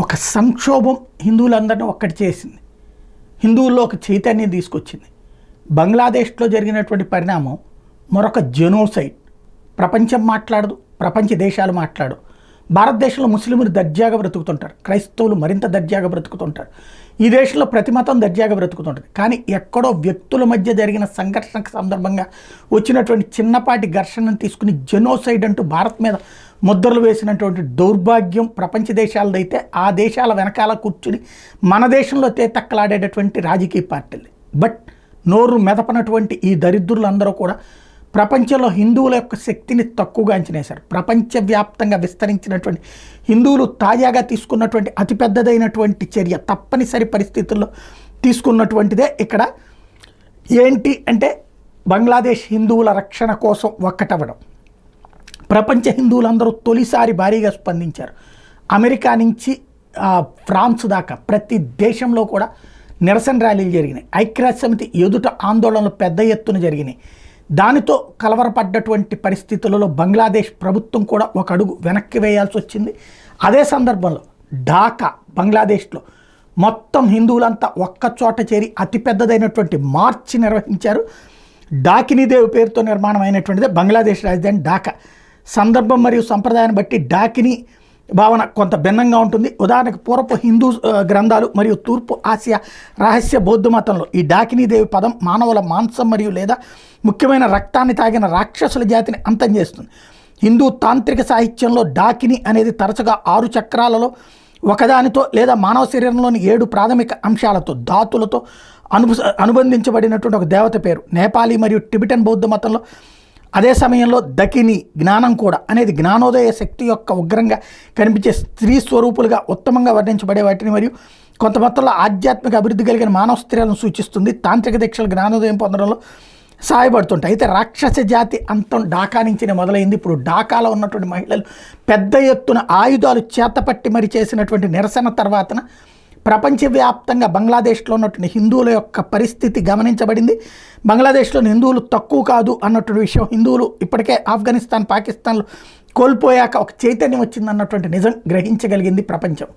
ఒక సంక్షోభం హిందువులందరినీ ఒక్కటి చేసింది. హిందువుల్లో ఒక చైతన్యం తీసుకొచ్చింది. బంగ్లాదేశ్లో జరిగినటువంటి పరిణామం మరొక జెనోసైడ్. ప్రపంచం మాట్లాడదు, ప్రపంచ దేశాలు మాట్లాడు. భారతదేశంలో ముస్లింలు దర్జాగా బ్రతుకుతుంటారు, క్రైస్తవులు మరింత దర్జాగా బ్రతుకుతుంటారు. ఈ దేశంలో ప్రతి మతం దర్జాగా బ్రతుకుతుంటుంది. కానీ ఎక్కడో వ్యక్తుల మధ్య జరిగిన సంఘర్షణకు సందర్భంగా వచ్చినటువంటి చిన్నపాటి ఘర్షణను తీసుకుని జెనోసైడ్ అంటూ భారత్ మీద ముద్రలు వేసినటువంటి దౌర్భాగ్యం ప్రపంచ దేశాలదైతే ఆ దేశాల వెనకాల కూర్చుని మన దేశంలో తేతక్కలాడేటటువంటి రాజకీయ పార్టీలు. బట్ నోరు మెదపనటువంటి ఈ దరిద్రులందరూ కూడా ప్రపంచంలో హిందువుల యొక్క శక్తిని తక్కువగా అంచనేశారు. ప్రపంచవ్యాప్తంగా విస్తరించినటువంటి హిందువులు తాజాగా తీసుకున్నటువంటి అతిపెద్దదైనటువంటి చర్య, తప్పనిసరి పరిస్థితుల్లో తీసుకున్నటువంటిదే ఇక్కడ ఏంటి అంటే బంగ్లాదేశ్ హిందువుల రక్షణ కోసం ఒక్కటవ్వడం. ప్రపంచ హిందువులందరూ తొలిసారి భారీగా స్పందించారు. అమెరికా నుంచి ఫ్రాన్స్ దాకా ప్రతి దేశంలో కూడా నిరసన ర్యాలీలు జరిగినాయి. ఐక్యరాజ్య సమితి ఎదుట ఆందోళనలు పెద్ద ఎత్తున జరిగినాయి. దానితో కలవరపడ్డటువంటి పరిస్థితులలో బంగ్లాదేశ్ ప్రభుత్వం కూడా ఒక అడుగు వెనక్కి వేయాల్సి వచ్చింది. అదే సందర్భంలో ఢాకా బంగ్లాదేశ్లో మొత్తం హిందువులంతా ఒక్కచోట చేరి అతిపెద్దదైనటువంటి మార్చి నిర్వహించారు. డాకినీదేవి పేరుతో నిర్మాణం అయినటువంటిదే బంగ్లాదేశ్ రాజధాని ఢాకా. సందర్భం మరియు సంప్రదాయాన్ని బట్టి డాకిని భావన కొంత భిన్నంగా ఉంటుంది. ఉదాహరణకు పూర్వపు హిందూ గ్రంథాలు మరియు తూర్పు ఆసియా రహస్య బౌద్ధ మతంలో ఈ డాకినీదేవి పదం మానవుల మాంసం మరియు లేదా ముఖ్యమైన రక్తాన్ని తాగిన రాక్షసుల జాతిని అంతం చేస్తుంది. హిందూ తాంత్రిక సాహిత్యంలో డాకిని అనేది తరచుగా 6 చక్రాలలో ఒకదానితో లేదా మానవ శరీరంలోని 7 ప్రాథమిక అంశాలతో ధాతులతో అనుబంధించబడినటువంటి ఒక దేవత పేరు. నేపాలీ మరియు టిబెటన్ బౌద్ధ మతంలో అదే సమయంలో దకిని జ్ఞానం కూడా అనేది జ్ఞానోదయ శక్తి యొక్క ఉగ్రంగా కనిపించే స్త్రీ స్వరూపులుగా ఉత్తమంగా వర్ణించబడే వాటిని మరియు కొంత మొత్తంలో ఆధ్యాత్మిక అభివృద్ధి కలిగిన మానవ స్త్రీలను సూచిస్తుంది. తాంత్రిక దీక్షలు జ్ఞానోదయం పొందడంలో సహాయపడుతుంటాయి. అయితే రాక్షస జాతి అంతం ఢాకా నుంచినే మొదలైంది. ఇప్పుడు ఢాకాలో ఉన్నటువంటి మహిళలు పెద్ద ఎత్తున ఆయుధాలు చేతపట్టి మరి చేసినటువంటి నిరసన తర్వాతన ప్రపంచవ్యాప్తంగా బంగ్లాదేశ్లో ఉన్నటువంటి హిందువుల యొక్క పరిస్థితి గమనించబడింది. బంగ్లాదేశ్లోని హిందువులు తక్కువ కాదు అన్నటువంటి విషయం, హిందువులు ఇప్పటికే ఆఫ్ఘనిస్తాన్ పాకిస్తాన్లో కోల్పోయాక ఒక చైతన్యం వచ్చిందన్నటువంటి నిజం గ్రహించగలిగింది ప్రపంచం.